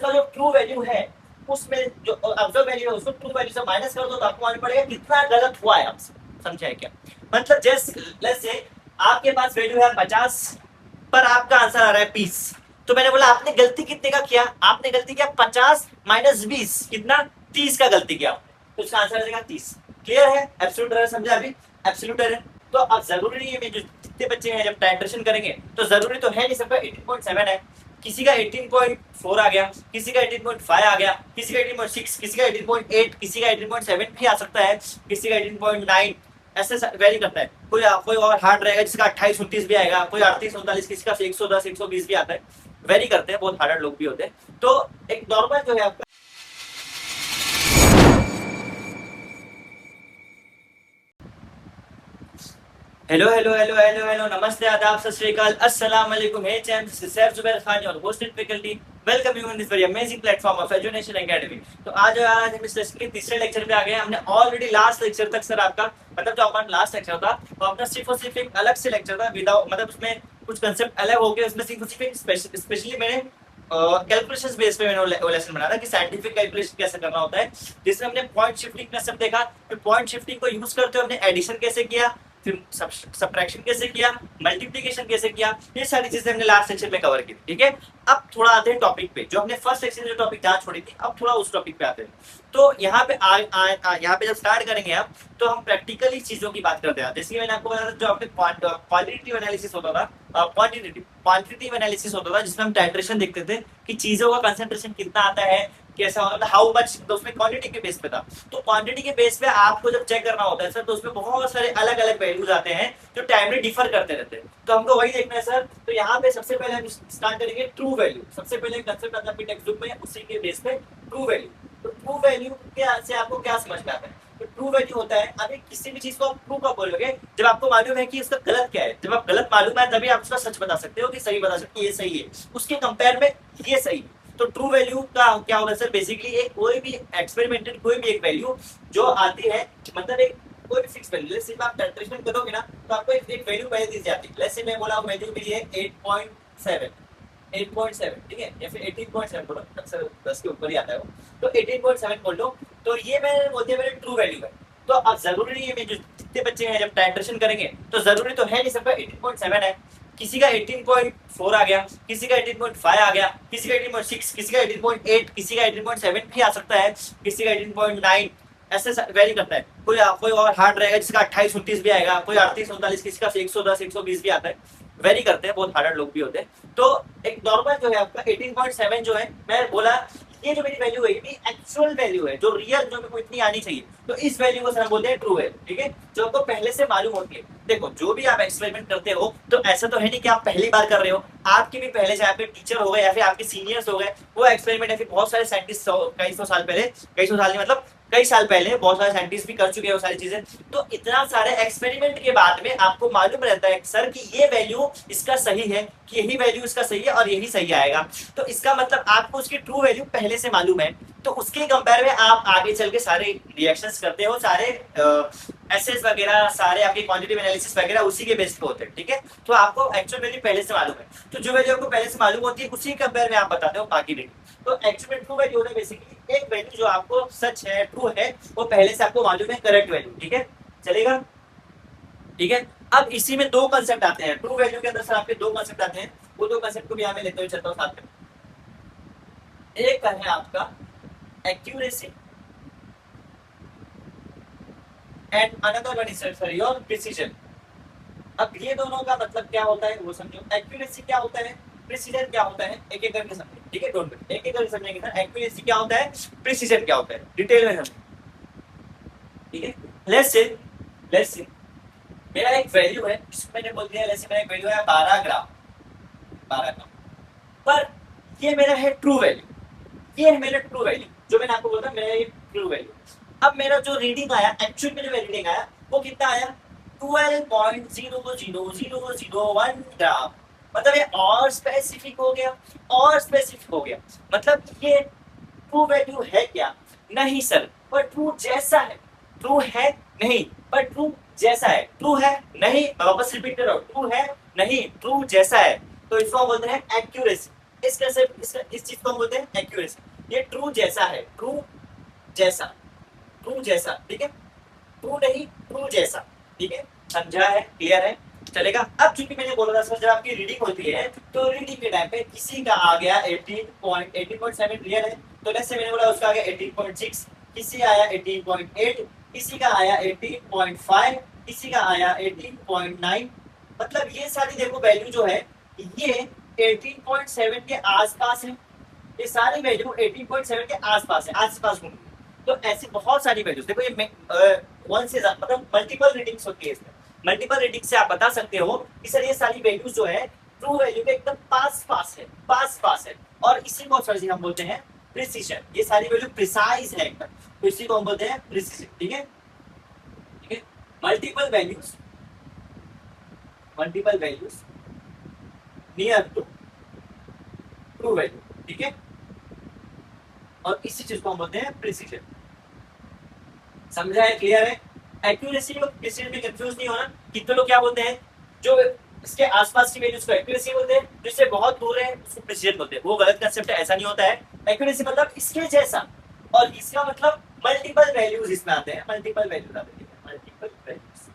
का जो true value है उसमें जो ऑब्जर्व वैल्यू है उसको ट्रू वैल्यू से माइनस कर दो तो आपको मालूम पड़ेगा कितना गलत हुआ है आपसे। समझे क्या? मतलब जैसे लेट्स से आपके पास वैल्यू है 50 पर आपका आंसर आ रहा है 20। तो मैंने बोला आपने गलती कितने का किया? आपने गलती किया 50 माइनस 20 कितना? 30 का गलती किया। तो उसका आंसर आ जाएगा 30। क्लियर है? एब्सोल्यूट एरर समझा अभी? Absolute error. तो अब जरूरी नहीं है जो जितने बच्चे हैं जब टाइट्रेशन करेंगे तो जरूरी तो है नहीं सबका 18.7 है। किसी का 18.4 आ गया, किसी का 18.5 आ गया, किसी का 18.6, किसी का 18.8, किसी का 18.7 भी आ सकता है, किसी का 18.9। ऐसे वेरी करता है। कोई और हार्ड रहेगा जिसका 28-29 भी आएगा, कोई 38-39, किसी का 110-120 भी आता है। वेरी करते हैं, बहुत हार्ड लोग भी होते हैं। तो एक नॉर्मल जो है आपका hello hello hello hello hello, नमस्ते, आदाब, सत श्री अकाल, अस्सलाम वालेकुम। Hey chum, this is Saif Zubair Khan और hosted faculty. Welcome you on this very amazing platform of education academy. तो आज हम इस लेक्चर के तीसरे लेक्चर पे आ गए। हमने ऑलरेडी लास्ट लेक्चर तक सर आपका मतलब जो हमारा लास्ट लेक्चर था वो अपना सिर्फ और सिर्फ एक अलग से लेक्चर था विदाउट मतलब उसमें कुछ कंसेप्ट अलग हो गए। उसमें सिर्फ और सिर्फ स्पेशली मैंने कैलकुलेशंस बेस पे मैंने वो लेसन बनाया था कि साइंटिफिक कैलकुलेशन कैसे करना होता है, जिसमें हमने पॉइंट शिफ्टिंग कंसेप्ट देखा। फिर पॉइंट शिफ्टिंग को यूज करते हुए हमने एडिशन कैसे किया, फिर सब्ट्रैक्शन कैसे किया, मल्टीप्लिकेशन कैसे किया, ये सारी चीजें हमने लास्ट सेक्शन में कवर की। ठीक है, अब थोड़ा आते हैं टॉपिक पे। जो हमने फर्स्ट सेक्शन में जो टॉपिक जहाँ छोड़ी थी अब थोड़ा उस टॉपिक पे आते हैं। तो यहाँ पे यहाँ पे जब स्टार्ट करेंगे आप तो हम प्रैक्टिकली चीजों की बात करते हैं। जैसे मैंने आपको बताया जो आपके क्वालिटेटिव एनालिसिस होता था, क्वांटिटेटिव एनालिसिस होता था जिसमें हम टाइट्रेशन देखते थे कि चीजों का कंसेंट्रेशन कितना आता है, कैसा मतलब हाउ मच, तो उसमें क्वांटिटी के बेस पे था। तो क्वांटिटी के बेस पे आपको जब चेक करना होता है सर तो उसमें बहुत सारे अलग अलग वैल्यूज आते हैं जो टाइम में डिफर करते रहते हैं। तो हमको वही देखना है सर। तो यहाँ पे सबसे पहले हम स्टार्ट करेंगे ट्रू वैल्यू। सबसे पहले कंसेप्ट आता है टेक्स्ट बुक में, उसी के बेस पे ट्रू वैल्यू। तो ट्रू वैल्यू के से आपको क्या समझ में आता है? तो ट्रू वैल्यू होता है, अभी किसी भी चीज को आप ट्रू कब बोलोगे? जब आपको मालूम है कि उसका गलत क्या है। जब आप गलत मालूम है तभी आप उसका सच बता सकते हो कि सही बता सकते हो ये सही है, उसके कंपेयर में ये सही है। तो ट्रू वैल्यू का क्या होगा सर? बेसिकली एक कोई भी एक्सपेरिमेंटेड कोई भी एक वैल्यू जो आती है, मतलब एक कोई भी फिक्स वैल्यू, जैसे आप कैलकुलेशन करोगे ना तो आपको एक वैल्यू पहले दी जाती है। जैसे मैं बोला वैल्यू मिली है 8.7, 8.7 ठीक है, या फिर 18.7 बोलो, अक्सर 10 के ऊपर ही आता है वो। तो 18.7 बोल लो, तो ये मैंने बोल दिया मेरे ट्रू वैल्यू है। तो अब जरूरी नहीं है जो जितने बच्चे हैं जब टाइट्रेशन करेंगे तो जरूरी तो है नहीं सबका 18.7 है। किसी का 18.4 आ गया, किसी का 18.5 आ गया, किसी का 18.6, किसी का 18.8, किसी का 18.7 भी आ सकता है, किसी का 18.9। ऐसे वेरी करता है। कोई और हार्ड रहेगा जिसका 28-29 भी आएगा, कोई 38-39, किसी का 110-120 भी आता है। वेरी करते हैं, बहुत हार्ड लोग भी होते हैं। तो एक नॉर्मल जो है आपका 18.7 जो है, मैं बोला ये जो मेरी वैल्यू है ये एक्चुअल वैल्यू है, जो रियल जो मेरे को इतनी आनी चाहिए। तो इस वैल्यू को सर बोलते हैं ट्रू वैल्यू। ठीक है, जो आपको पहले से मालूम होती है। देखो जो भी आप एक्सपेरिमेंट करते हो तो ऐसा तो है नहीं कि आप पहली बार कर रहे हो। आपके भी पहले से आपके टीचर हो गए या फिर आपके सीनियर्स हो गए, वो एक्सपेरिमेंट या फिर बहुत सारे साइंटिस्ट कई सौ साल पहले, कई सौ साल नहीं मतलब कई साल पहले बहुत सारे साइंटिस्ट भी कर चुके हैं वो सारी चीजें। तो इतना सारे एक्सपेरिमेंट के बाद में आपको मालूम रहता है सर कि ये वैल्यू इसका सही है, कि यही वैल्यू इसका सही है और यही सही आएगा। तो इसका मतलब आपको उसकी ट्रू वैल्यू पहले से मालूम है। तो उसके कंपेयर में आप आगे चल के सारे रिएक्शंस करते हो, सारे एसेस वगैरह, सारे आपके क्वांटिटेटिव एनालिसिस वगैरह उसी के बेस पे होते हैं। ठीक है, तो आपको एक्चुअल वैल्यू पहले से मालूम है। तो जो वैल्यू आपको पहले से मालूम होती है उसी के कंपेयर में आप बताते हो बाकी वैल्यू। तो एक्चुअल ट्रू वैल्यू होता है बेसिकली एक वैल्यू जो आपको सच है, ट्रू है, वो पहले से आपको मालूम है, करेक्ट वैल्यू। ठीक है, चलेगा? ठीक है, अब इसी में दो कंसेप्ट आते हैं ट्रू वैल्यू के अंदर सर। आपके दो कंसेप्ट आते हैं, वो दो कंसेप्ट को भी यहाँ में लेते हुए चलता हूँ साथ में। एक है आपका accuracy and another one is sir your precision. अब ये दोनों का मतलब क्या होता है वो समझो। एक्यूरेसी क्या होता है, प्रिसीजन क्या होता है, एक एक करके समझो। ठीक है, डोंट वरी, एक एक करके समझेंगे सर। एक्यूरेसी क्या होता है, प्रिसीजन क्या होता है, डिटेल में समझो। ठीक है, लेट्स से मेरा एक वैल्यू है, मैंने बोल दिया लेट्स से मेरा एक वैल्यू है 12 ग्राम, 12 ग्राम। पर ये मेरा है ट्रू वैल्यू, ये है मेरा ट्रू वैल्यू जो मैंने आपको बोला मेरा ये ट्रू वैल्यू। अब मेरा जो रीडिंग आया, एक्चुअल में जो रीडिंग आया वो कितना आया? 12.0001 ग्राम। मतलब ये और स्पेसिफिक हो गया, और स्पेसिफिक हो गया। मतलब ये ट्रू वैल्यू है क्या? नहीं सर, पर ट्रू जैसा है। ट्रू है नहीं, पर ट्रू जैसा है। ट्रू है नहीं, मैं वापस रिपीट कर रहा हूँ, ट्रू है नहीं, ट्रू जैसा है। तो इसको हम बोलते हैं एक्यूरेसी। इस कंसेप्ट इस चीज को हम बोलते हैं एक्यूरेसी। ये ट्रू जैसा है, जैसा ट्रू जैसा, ठीक है, ट्रू नहीं ट्रू जैसा, ठीक है, समझा है, क्लियर है, चलेगा। अब चूंकि मैंने बोला था सर जब आपकी रीडिंग होती है तो रीडिंग के टाइम पे किसी का आ गया 18.7 रियल है, तो जैसे मैंने बोला उसका आ गया 18.6, किसी आया 18.8, किसी का आया 18.5, किसी का आया 18.9, मतलब ये सारी देखो वैल्यू जो है ये 18.7 के आसपास है, ये सारी वैल्यू 18.7 के आसपास है, आसपास घूम। तो ऐसी बहुत सारी वैल्यूज देखो, ये वन से मतलब मल्टीपल रीडिंग्स होती है इसमें, मल्टीपल रीडिंग से आप बता सकते हो कि सर ये सारी वैल्यूज जो है ट्रू वैल्यू के एकदम पास है, पास है, और इसी को सर जी हम बोलते हैं प्रिसीजन। ये सारी वैल्यू प्रिसाइज है एकदम, तो इसी को हम बोलते हैं प्रिसीजन, ठीक है, ठीक है। Multiple values near to true value, ठीक है, और इसी चीज को हम बोलते हैं प्रिसीजन। समझा है, क्लियर है। एक्यूरेसी और प्रिसीजन में कंफ्यूज नहीं होना। कितने लोग क्या बोलते हैं, जो इसके आसपास की वैल्यूज को एक्यूरेसी बोलते हैं, जिससे बहुत दूर है उसको प्रिसीजन बोलते हैं, वो गलत कंसेप्ट है, ऐसा नहीं होता है। एक्यूरेसी मतलब इसके जैसा, और इसका मतलब मल्टीपल वैल्यूज इसमें आते हैं, मल्टीपल वैल्यूज आते हैं, मल्टीपल वैल्यूज,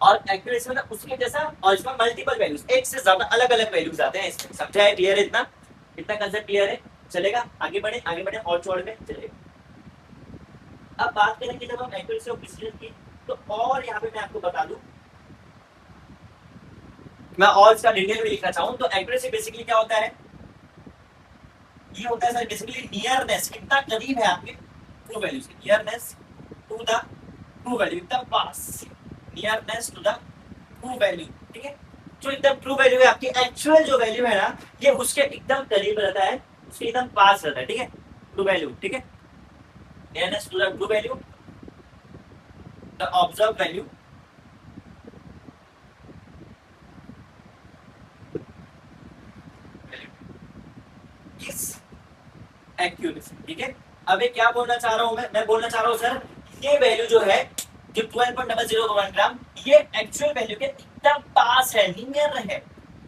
और एक्यूरेसी मतलब उसके जैसा, और इसमें मल्टीपल वैल्यूज, एक से ज्यादा अलग अलग वैल्यूज आते हैं इसमें। समझा है, क्लियर है, इतना कंसेप्ट क्लियर है, चलेगा। आगे बढ़े और छोड़ में चलेगा। अब बात करेंगे जब हम एक्यूरेसी और प्रिसीजन की, तो और यहाँ पे मैं आपको बता दूं, मैं और इसका डिटेल में लिखना चाहूँ तो एक्यूरेसी बेसिकली क्या होता है, ये होता है सर बेसिकली नियरनेस, कितना करीब है आपके ट्रू वैल्यूज के, nearness to the true value, एकदम पास, nearness to the true value, ठीक है। जो एकदम ट्रू वैल्यू है आपकी, एक्चुअल जो वैल्यू है ना, ये उसके एकदम करीब रहता है, उसके एकदम पास रहता है, ठीक है, ट्रू वैल्यू, ठीक है, nearness to the true value, the observe value, accuracy, ठीक है। अब क्या बोलना चाह रहा हूं मैं बोलना चाह रहा हूं सर, ये वैल्यू जो है जो 12.001 ग्राम, ये एक्चुअल वैल्यू के एकदम पास है, नियर है,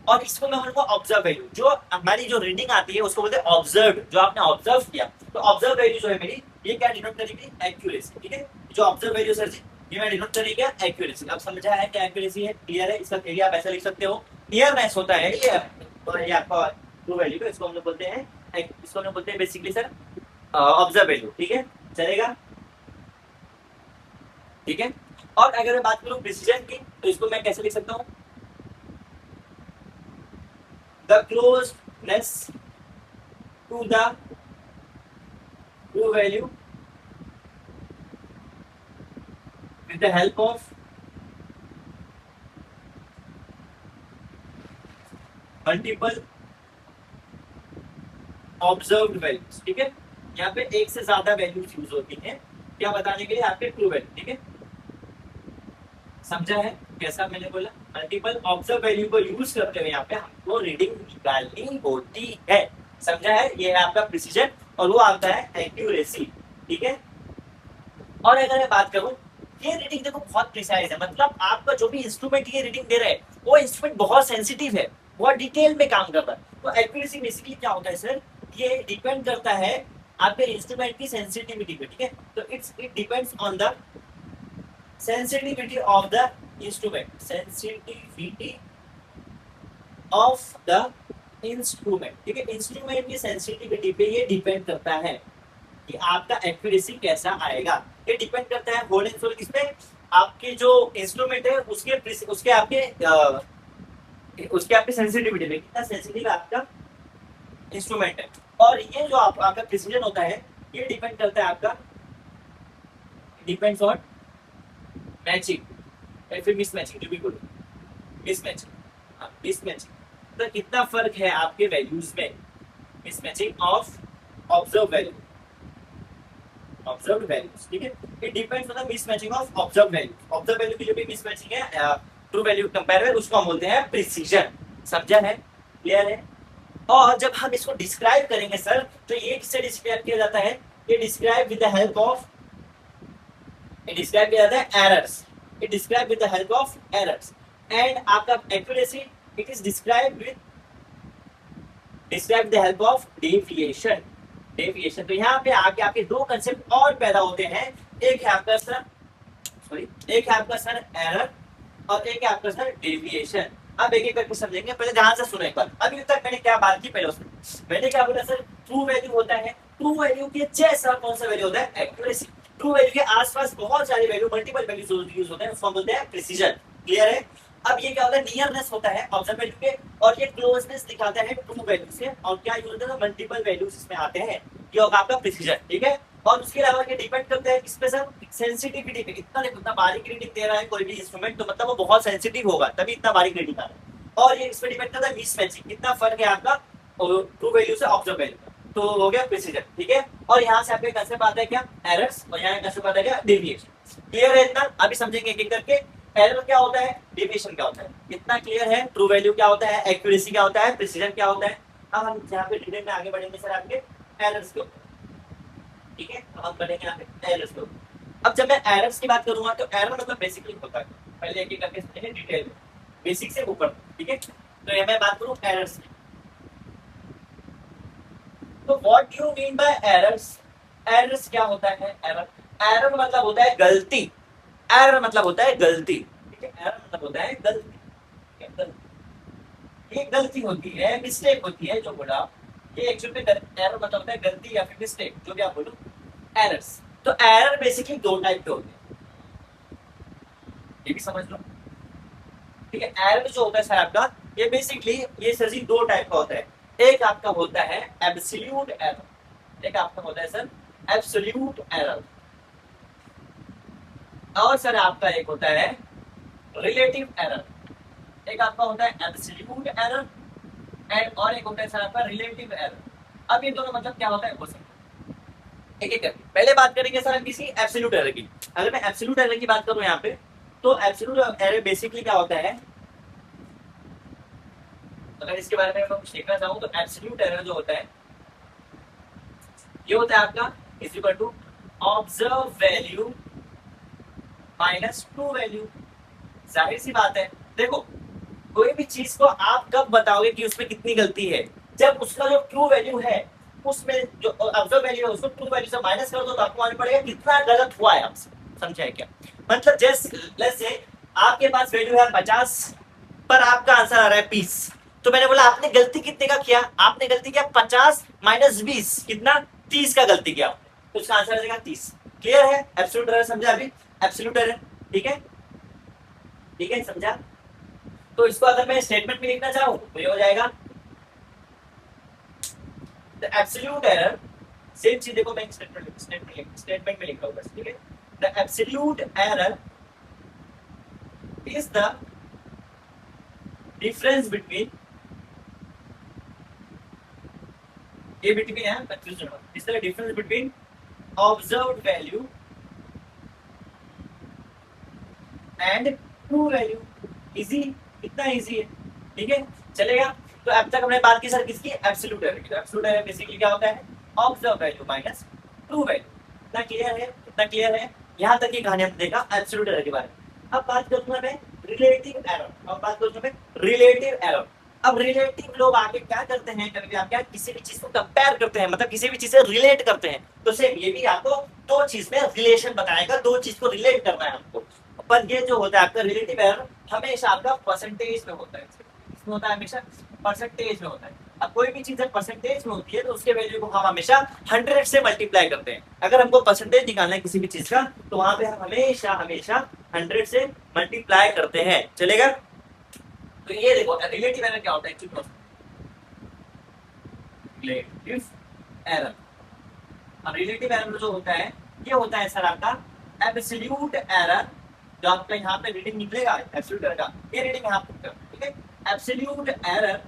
और इसको मैं बोलूंगा ऑब्जर्व वैल्यू। जो हमारी जो रीडिंग आती है उसको बोलते हैं ऑब्जर्व, जो आपने ऑब्जर्व किया, तो ऑब्जर्व वैल्यू जो है मेरी, ये क्या डिनोट करेगी, एक्यूरेसी, ठीक है। जो ऑब्जर्व वैल्यू सर जी, ये मैं डिनोट करेगी एक्यूरेसी। अब समझा है क्या एक्यूरेसी है, क्लियर है। इसका एरिया आप ऐसा लिख सकते हो, नियरनेस होता है ये, तो ये आपका ट्रू वैल्यू को, इसको हम लोग बोलते हैं, इसको हम लोग बोलते हैं बेसिकली सर ऑब्जर्व वैल्यू, ठीक है, चलेगा, ठीक है। और अगर मैं बात करूं प्रिसीजन की, तो इसको मैं कैसे लिख सकता हूं, the closeness to the true value with the help of multiple observed values, ठीक है। यहाँ पे एक से ज्यादा वैल्यूज यूज होती हैं क्या बताने के लिए, आपके ट्रू वैल्यू, ठीक है, समझा है कैसा मैंने बोला। मल्टीपल ऑब्जर्व वैल्यू को यूज करते हुए यहाँ पे हमको रीडिंग निकालनी होती है, समझा है। ये है आपका प्रिसीजन, और वो आता है एक्यूरेसी, ठीक है। और अगर मैं बात करूं, ये रीडिंग देखो बहुत प्रिसाइज है, मतलब आपका जो भी इंस्ट्रूमेंट ये रीडिंग दे रहा है, वो इंस्ट्रूमेंट बहुत सेंसिटिव है, बहुत डिटेल में काम कर रहा है। तो एक्यूरेसी बेसिकली क्या होता है सर, ये डिपेंड करता है आपके इंस्ट्रूमेंट की सेंसिटिविटी पे, ठीक है। तो it depends on the sensitivity of the instrument, sensitivity of the instrument, ठीक है। इंस्ट्रूमेंट की सेंसिटिविटी पे ये डिपेंड करता है कि आपका एक्यूरेसी कैसा आएगा। ये डिपेंड करता है होल एंड सोल किस पे, आपके जो इंस्ट्रूमेंट है उसके आपके सेंसिटिविटी पे, कितना सेंसिटिव आपका इंस्ट्रूमेंट है। और ये जो आपका प्रिसीजन होता है, ये डिपेंड करता है आपका, डिपेंड्स ऑन मैचिंग या फिर मिसमैचिंग, जो भी बोलो, मिसमैचिंग, हाँ मिसमैचिंग। तो कितना फर्क है आपके वैल्यूज में, mismatching of observe value, observe values, ठीक है। It depends on the mismatching of observe value, observe value की जो भी मिसमैचिंग है ट्रू वैल्यू कंपेयर में, उसको हम बोलते हैं प्रिसीजन, समझा है, क्लियर है। और जब हम इसको डिस्क्राइब करेंगे सर, तो ये किससे डिस्क्राइब किया जाता है, ये describe with the help of, it describe किया जाता है errors, it describe with the help of errors, and आपका accuracy it is described with describe the help of deviation. Deviation, तो यहाँ पे आगे आपके दो कंसेप्ट और पैदा होते हैं। एक है आपका सर, सॉरी, एक है आपका सर एरर और एक है आपका सर डेविएशन। अब एक एक करके समझेंगे, पहले ध्यान से सुनो एक बार। अभी तक मैंने क्या बात की, पहले उसमें मैंने क्या बोला सर, ट्रू वैल्यू होता है, ट्रू वैल्यू के जैसा कौन सा वैल्यू होता है, एक्यूरेसी। ट्रू वैल्यू के आसपास बहुत सारे वैल्यू, मल्टीपल वैल्यू यूज होते हैं, उसको हम बोलते हैं प्रिसीजन। क्लियर है? अब ये क्या होता है, नियरनेस होता है ऑब्जर्व वैल्यू के, और ये क्लोजनेस दिखाता है ट्रू वैल्यू से, और क्या यूज होता है, मल्टीपल वैल्यूज इसमें आते हैं, ये होगा आपका प्रिसीजन। ठीक है? और उसके अलावा ये डिपेंड करता है किस पे सर, सेंसिटिविटी पे। इतना देखो, इतना बारीक रीडिंग दे रहा है कोई भी इंस्ट्रूमेंट, तो मतलब वो बहुत सेंसिटिव होगा, तभी इतना बारीक रीडिंग आ रहा है। और ये इस पे डिपेंड करता है मिसमैचिंग, कितना फर्क है आपका ट्रू वैल्यू से ऑब्जर्व वैल्यू का, तो हो गया प्रिसीजन। ठीक है? और यहाँ से आपके कंसेप्ट आता है क्या, एरर्स, और यहाँ कंसेप्ट आता है क्या, डेविएशन। क्लियर है इतना? अभी समझेंगे एक एक करके। एरर क्या होता है, डेविएशन क्या होता है, इतना क्लियर है। ट्रू वैल्यू क्या होता है, एक्यूरेसी क्या होता है, प्रिसीजन क्या होता है। अब हम यहाँ पे डिटेल में आगे बढ़ेंगे सर आपके एरर्स के ऊपर। ठीक है? अब हम बढ़ेंगे यहाँ पे एरर्स के ऊपर। अब जब मैं एरर्स की बात करूंगा तो एरर मतलब बेसिकली होता है, पहले एक एक करके समझेंगे डिटेल में, बेसिक से ऊपर। ठीक है? तो ये मैं बात करूं एरर्स की, तो what do you mean by errors. Errors क्या होता है, एरर, एरर मतलब होता है गलती। एरर मतलब होता है गलती। ठीक है? एरर मतलब होता है गलती। ये गलती होती है, मिस्टेक होती है, जो बोला ये एक्चुअली एरर मतलब होता है गलती या फिर मिस्टेक, जो भी आप बोलो, एरर्स। तो एरर बेसिकली दो टाइप के होते हैं, ये भी समझ लो। ठीक है? एरर जो होता है सर आपका, ये बेसिकली ये सर जी दो टाइप का होता है। एक आपका होता है एब्सोल्यूट एरर, एक आपका होता है सर एब्सोल्यूट एरर, और सर आपका एक होता है रिलेटिव एरर। एक आपका होता है एब्सोल्यूट एरर एंड और एक होता है सर आपका रिलेटिव एरर। अब ये दोनों मतलब क्या होता है वो समझो एक एक करके। पहले बात करेंगे सर हम किसी एब्सोल्यूट एरर की। अगर मैं एब्सोल्यूट एरर की बात करूं यहाँ पे, तो एब्सोल्यूट एरर बेसिकली क्या होता है, अगर इसके बारे में मैं कुछ देखना चाहूँ तो एब्सोल्यूट एरर जो होता है, ये होता है आपका is equal to observe value minus true value. जाहिर सी बात है, देखो कोई भी चीज को आप कब बताओगे कि उसमें कितनी गलती है, जब उसका जो ट्रू वैल्यू है उसमें जो ऑब्जर्व वैल्यू है उसको ट्रू वैल्यू से माइनस कर दो, तो आपको मालूम पड़ेगा कितना गलत हुआ है आपसे। समझे क्या मतलब? जैसे लेट्स से आपके पास वैल्यू है 50 पर आपका आंसर आ रहा है 20, तो मैंने बोला आपने गलती कितने का किया, आपने गलती किया 50 माइनस 20, कितना, 30 का गलती किया, तो उसका आंसर आ जाएगा 30। क्लियर है? एब्सोल्यूट एरर समझा अभी, एब्सोल्यूट एरर। ठीक है? ठीक है, समझा? तो इसको अगर मैं स्टेटमेंट में लिखना चाहूं तो ये हो जाएगा द एब्सोल्यूट एरर, सेम चीज देखो मैं स्टेटमेंट में लिख रहा हूं बस। ठीक है? The absolute error is the difference between, ये बिटवीन है कंफ्यूजन, इस तरह difference between observed value and true value. Easy, इतना इजी है। ठीक है? चलेगा? तो अब तक हमने बात की सर किसकी, एब्सोल्यूट एरर की। एब्सोल्यूट एरर बेसिकली क्या होता है, observe value minus true value. इतना क्लियर है? इतना क्लियर है? यहां तक की कहानी हमने देखा एब्सोल्यूट एरर के बारे में। अब बात करूंगा मैं रिलेटिव एरर। अब बात करूंगा मैं रिलेटिव एरर। अब रिलेटिव लोग आगे क्या करते हैं, कभी आप क्या किसी भी चीज को कंपेयर करते हैं, मतलब किसी भी चीज से रिलेट करते हैं, तो सेम ये भी आपको दो चीज में रिलेशन बताएगा, दो चीज को रिलेट करना है आपको। पर ये जो होता है आपका रिलेटिव एरर हमेशा आपका परसेंटेज में होता है, इसमें होता है हमेशा परसेंटेज में होता है। अब कोई भी चीज जब परसेंटेज में होती है तो उसके वैल्यू को हम हमेशा 100 से मल्टीप्लाई करते हैं। अगर हमको परसेंटेज निकालना है किसी भी चीज का, तो वहां पे हम हमेशा हमेशा 100 से मल्टीप्लाई करते हैं। चलेगा? तो ये देखो रिलेटिव एरर क्या होता है, रिलेटिव एरर। अब रिलेटिव एरर जो होता है ये होता है सर आपका एब्सोल्यूट एरर, जो आपका यहाँ पे रीडिंग निकलेगा एब्सोल्यूट एरर का, ये रीडिंग यहाँ पे। ठीक है? Absolute error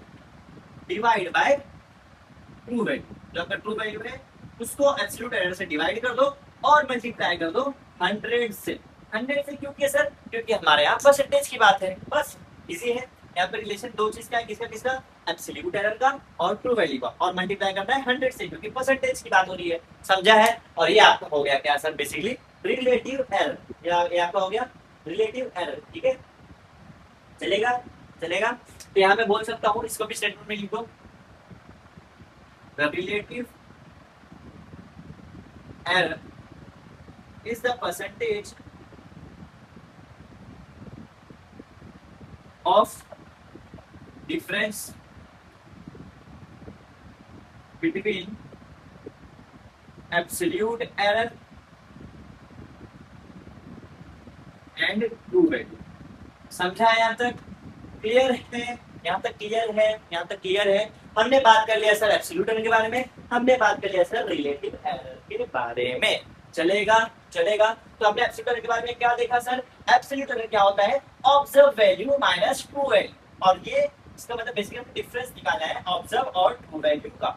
divide by true value, जो आपका ट्रू वैल्यू है उसको एब्सोल्यूट एरर से डिवाइड कर दो और मल्टीप्लाई कर दो 100 से। 100 से क्यों किया सर? क्योंकि हमारे यहाँ परसेंटेज की बात है, बस इजी है। यहाँ पे रिलेशन दो चीज का है, किसका किसका, एब्सोल्यूट एरर का और ट्रू वैल्यू का, और मल्टीप्लाई करना है 100 से क्योंकि परसेंटेज की बात हो रही है। समझा है? और ये आपका हो गया क्या सर, बेसिकली रिलेटिव एरर। ये आपका हो गया रिलेटिव एरर। ठीक है? चलेगा? चलेगा? तो यहाँ पे बोल सकता हूँ, इसको भी स्टेटमेंट में लिख दो, the relative error is the percentage of difference between absolute error and true value. समझा है? यहाँ तक क्लियर है? यहाँ तक क्लियर है? यहाँ तक क्लियर है? हमने बात कर लिया सर एब्सोल्यूट एरर के बारे में, हमने बात कर लिया सर रिलेटिव एरर के बारे में। चलेगा? चलेगा। तो हमने एब्सोल्यूट एरर के बारे में क्या देखा सर? एब्सोल्यूट एरर क्या होता है? Observe value minus true value, और ये इसका मतलब बेसिकली डिफरेंस निकालना है ऑब्जर्व और ट्रू वैल्यू का।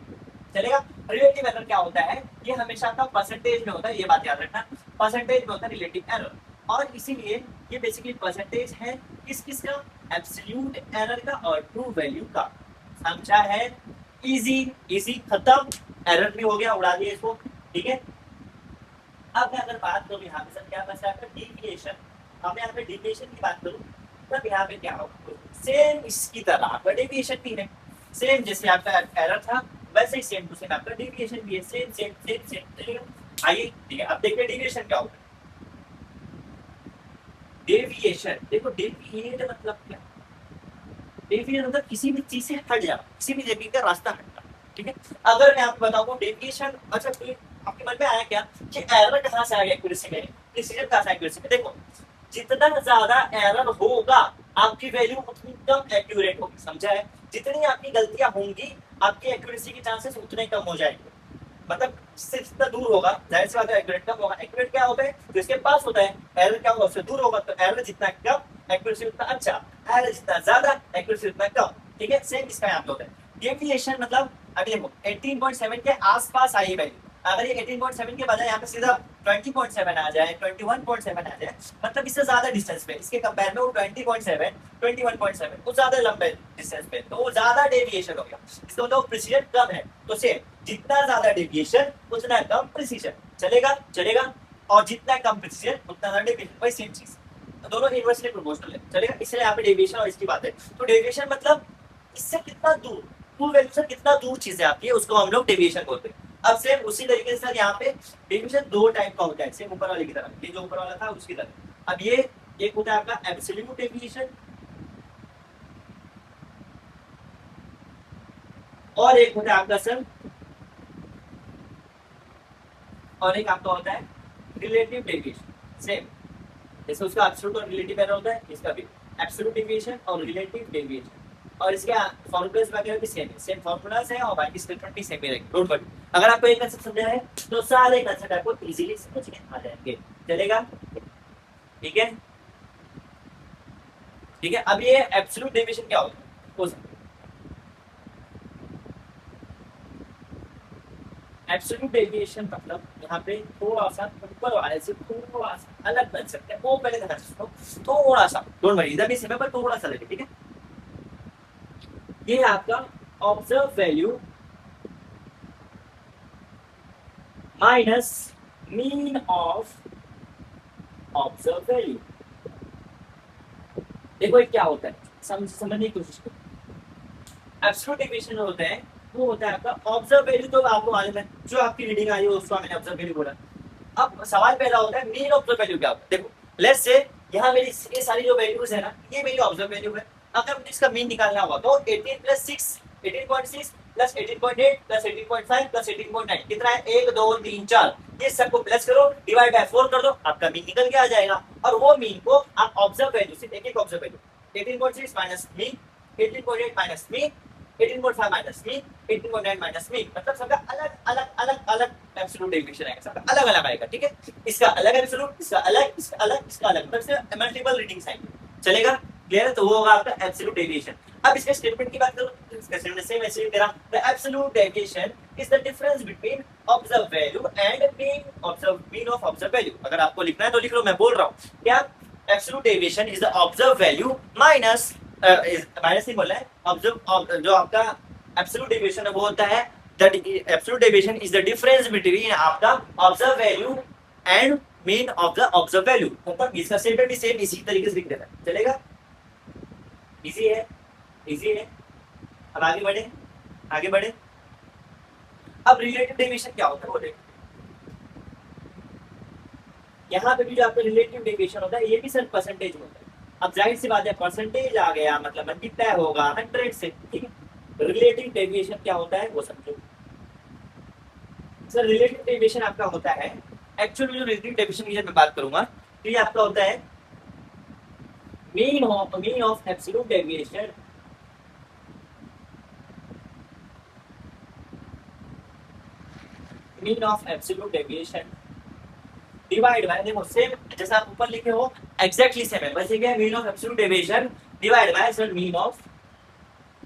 चलेगा? रिलेटिव एरर क्या होता है? ये हमेशा आपका परसेंटेज में होता है, ये बात याद रखना, परसेंटेज में होता है रिलेटिव एरर, और इसीलिए ये बेसिकली परसेंटेज है किस किस का? एब्सोल्यूट एरर का और ट्रू वैल्यू का। समझा है? इजी इजी, खत्म। एरर भी हो गया, उड़ा दिए इसको। ठीक है, अब मैं अगर बात करूं यहाँ पे सर क्या बचा है? डेविएशन। अब मैं यहाँ पे डेविएशन की बात करूं तब यहाँ पे क्या होगा? सेम इसकी तरह आपका डेविएशन भी है, सेम जैसे आपका एरर था वैसे ही सेम टू सेम आपका डेविएशन भी है, सेम सेम सेम सेम। आइए ठीक है, अब देखते हैं डेविएशन क्या होता है। डेविएशन, देखो डेविएट मतलब क्या? डेविएट मतलब किसी भी चीज से हट जाना, किसी भी जगह का रास्ता हटना। ठीक है, अगर मैं आपको बताऊं डेविएशन, अच्छा कोई आपके मन में आया क्या कि एरर कहाँ से आ गया एक्यूरेसी में, प्रिसीजन कहाँ से एक्यूरेसी में? देखो जितना ज्यादा एरर होगा आपकी वैल्यू उतनी कम एक्यूरेट होगी। समझा है? जितनी आपकी गलतियां होंगी आपकी एक्यूरेसी के चांसेस उतने कम हो जाएंगे। मतलब जिससे जितना दूर होगा जाहिर सी बात है एक्यूरेट कम होगा। एक्यूरेट क्या होता है? जो इसके पास होता है, एरर क्या होगा? उससे दूर होगा, तो एरर जितना कम एक्यूरेसी उतना अच्छा, एरर जितना ज्यादा एक्यूरेसी उतना कम। ठीक है, सेम इसका यहाँ पे होता है। डेविएशन मतलब अभी देखो 18.7 के आसपास आई वैल्यू, अगर ये 18.7 के बजाय यहाँ पे सीधा 20.7 आ जाए, 21.7 आ जाए, मतलब इससे ज्यादा डिस्टेंस पे, इसके कंपेयर में वो 20.7 21.7 वो ज्यादा लंबे डिस्टेंस पे, तो वो ज्यादा डेविएशन हो गया। इसका मतलब प्रिसीजन कम है, तो सेम जितना ज्यादा डेविएशन उतना कम प्रिसीजन। चलेगा? चलेगा। और जितना कम प्रिसीजन उतना ज्यादा डेविएशन, वही सेम चीज, तो दोनों इनवर्सली प्रोपोर्शनल है। चलेगा? इसलिए यहाँ पे डेविएशन और इसकी बात है। तो डेविएशन मतलब इससे कितना दूर, ट्रू वैल्यू से कितना दूर चीज है आपकी, उसको हम लोग डेविएशन बोलते हैं। अब सेम उसी तरीके से यहाँ पे डेविएशन दो टाइप का होता है, सेम ऊपर वाले की तरह, ये जो ऊपर वाला था उसकी तरह। अब ये एक होता है आपका एब्सोल्यूट डेविएशन और एक होता है आपका सर, और एक आपका होता है रिलेटिव डेविएशन। सेम जैसे उसका एब्सोल्यूट और रिलेटिव एरर होता है, इसका भी एब्सोल्यूट डेविएशन और रिलेटिव डेविएशन, और इसके फॉर्मूलाज वगैरह भी सेम है, सेम फॉर्मूलाज है और बाकी स्टेटमेंट भी सेम ही रहेंगे। डोंट वरी, अगर आपको एक कंसेप्ट समझा है तो सारे कंसेप्ट आपको इजीली समझ में आ जाएंगे। चलेगा? ठीक है, ठीक है। अब ये एब्सोल्यूट डेविएशन क्या होता है? एब्सोल्यूट डेविएशन मतलब यहाँ पे थोड़ा सा ऊपर वाले से थोड़ा सा अलग बन सकते हैं, वो पहले ध्यान से सुनो, थोड़ा सा, डोंट वरी, इधर भी सेम है पर थोड़ा सा लगे। ठीक है, ये आपका observe value minus mean of observe value. देखो ये क्या होता है, समझने की कोशिश करो। एब्सोल्यूट डेविएशन होता है वो होता है आपका ऑब्जर्व वैल्यू, तो आपको मालूम है जो आपकी रीडिंग आई है उसको मैंने ऑब्जर्व वैल्यू बोला। अब सवाल पैदा होता है मीन ऑब्जर्व वैल्यू क्या होता है? देखो लेट्स से यहाँ मेरी ये सारी जो वैल्यूज है ना, ये मेरी ऑब्जर्व वैल्यू है। अगर मुझे इसका मीन निकालना होगा तो 18 प्लस 6 18.6 प्लस 18.8 प्लस 18.5 प्लस 18.9 कितना है? 1 2 3 4, ये सबको प्लस करो, डिवाइड बाय 4 कर दो, आपका मीन निकल के आ जाएगा। और वो मीन को आप ऑब्जर्व वैल्यू से एक एक observe value 18.6 minus mean, 18.8 minus mean, 18.5 minus mean, 18.9 minus mean, मतलब सबका अलग अलग अलग अलग एब्सोल्यूट डेविएशन आएगा, सबका अलग अलग आएगा। ठीक है, इसका अलग एब्सोल्यूट, इसका अलग, इसका अलग, इसका अलग, मतलब इससे मल्टीपल रीडिंग्स आएंगे। चलेगा? क्लियर है? तो वो होगा आपका एब्सोल्यूट डेविएशन। अब इसके स्टेटमेंट की बात करो, इसका स्टेटमेंट सेम ऐसे ही मेरा, the absolute deviation is the difference between observe value and mean of observe value. अगर आपको लिखना है तो लिख लो, मैं बोल रहा हूं क्या? Absolute deviation is the observe value minus नहीं बोलना है, ऑब्जर्व जो आपका एब्सोल्यूट डेविएशन है वो होता है the absolute deviation is the difference between आपका observe value and mean of the observe value. मतलब इसका स्टेटमेंट भी सेम इसी तरीके से लिख देना है। चलेगा? इजी है, इजी है। अब आगे बढ़े, आगे बढ़े। अब रिलेटिव डेविएशन क्या होता है वो देखो, यहाँ पे भी जो आपका रिलेटिव डेविएशन होता है ये भी सर परसेंटेज होता है। अब जाहिर सी बात है परसेंटेज आ गया मतलब मल्टीप्लाई होगा 100 से, ठीक है। रिलेटिव डेविएशन क्या होता है वो समझो। सर रिलेटिव डेविएशन आपका होता है, एक्चुअल में जो रिलेटिव डेविएशन की जब मैं बात करूंगा तो ये आपका होता है mean of absolute deviation mean of absolute deviation divide by, देखो सेम जैसा आप ऊपर लिखे हो एग्जैक्टली सेम है, बस ये क्या है mean of absolute deviation divide by sir mean of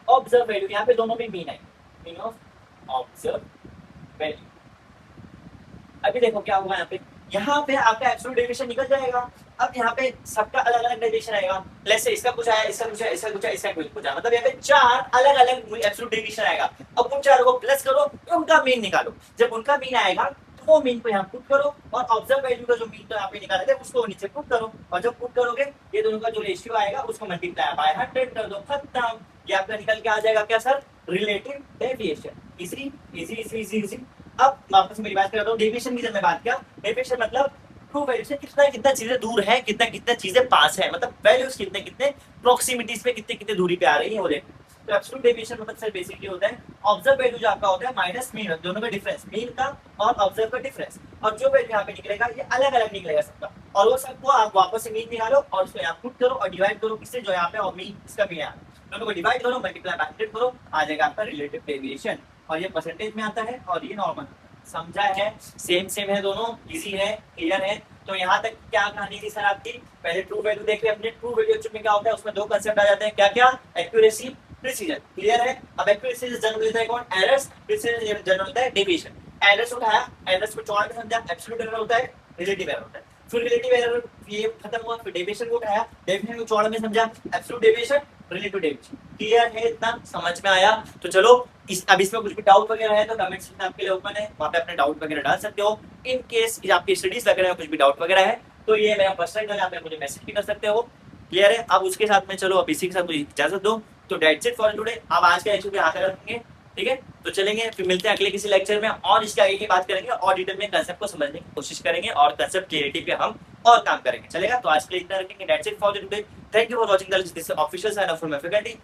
observe value, यहाँ पे दोनों में मीन है, मीन ऑफ ऑब्जर्व वैल्यू। अभी देखो क्या होगा यहाँ पे आपका एब्सोल्यूट डेविएशन निकल जाएगा। अब यहाँ पे सबका अलग अलग डेविएशन आएगा, लेट्स से इसका कुछ आया, इसका कुछ आया, इसका कुछ आया, इसका कुछ आया, मतलब यहाँ पे 4 अलग अलग एब्सोल्यूट डेविएशन आएगा। अब उन चारों को प्लस करो, उनका मीन निकालो, जब उनका मीन आएगा तो वो मीन को यहाँ पुट करो और ऑब्जर्व वैल्यू का जो मीन तो यहाँ पे निकाला था उसको नीचे पुट करो, और जब पुट करोगे ये दोनों का जो रेशियो आएगा उसको मल्टीप्लाई बाय 100 कर दो, खत्म। ये आपका निकल के आ जाएगा क्या sir, relative deviation. Easy easy easy easy easy. अब वापस मेरी बात करता हूँ डेविएशन की, जब मैं बात किया डेविएशन मतलब ट्रू वैल्यू से कितना कितना चीजें दूर है, कितना कितना चीजें पास है, मतलब वैल्यूज कितने कितने प्रोक्सिमिटीज पे कितने कितने दूरी पे आ रही है वो देखो। तो एब्सोल्यूट डेविएशन मतलब सर बेसिकली होता है ऑब्जर्व वैल्यू जो आपका होता है माइनस मीन, दोनों का डिफरेंस, मीन का और ऑब्जर्व का डिफरेंस, और जो वैल्यू यहाँ पे निकलेगा ये अलग अलग निकलेगा सबका, और वो सबको आप वापस से मीन निकालो और उसको यहाँ पुट करो और डिवाइड करो किससे, जो यहाँ पे और मीन इसका मीन है, दोनों को डिवाइड करो मल्टीप्लाई बाय 100 करो, आ जाएगा आपका रिलेटिव डेविएशन। और ये परसेंटेज में आता है और ये नॉर्मल, समझा है, सेम सेम है दोनों, इजी है, क्लियर है। तो यहाँ तक क्या कहानी थी सर आपकी, पहले ट्रू वैल्यू देख लिया अपने, ट्रू वैल्यू एक्चुअली में क्या होता है उसमें दो कंसेप्ट आ जाते हैं, क्या क्या, एक्यूरेसी प्रिसीजन, क्लियर है। अब एक्यूरेसी से जन्म लेता है कौन, एरर्स, प्रिसीजन से जन्म लेता है डेविएशन। एरर्स उठाया, एरर्स को चौड़ा में समझा, एब्सोल्यूट एरर होता है, रिलेटिव एरर होता है, फिर रिलेटिव एरर ये खत्म हुआ, फिर डेविएशन को उठाया, डेविएशन को चौड़ा में समझा, absolute deviation, relative deviation, clear है, इतना समझ में आया। तो चलो अब इसमें कुछ भी डाउट वगैरह है तो कमेंट सेक्शन आपके लिए ओपन है, वहां पे अपने डाउट वगैरह डाल सकते हो। इन केस आपकी स्टडीज वगैरह में कुछ भी डाउट वगैरह है तो ये मेरा पर्सनल है, आप मुझे मैसेज भी कर सकते हो, क्लियर है। अब उसके साथ में चलो अब इसी के साथ मुझे इजाजत दो, तो दैट्स इट फॉर टुडे। अब आज का लेक्चर भी आकर रखेंगे, ठीक है, तो चलेंगे फिर मिलते हैं अगले किसी लेक्चर में और इसके आगे की बात करेंगे और डिटेल में कंसेप्ट को समझने की कोशिश करेंगे और कंसेप्ट क्लियरिटी पे हम और काम करेंगे, चलेगा। तो आज के लिए इतना रखेंगे, that's it for today, thank you for watching this official sign off from faculty.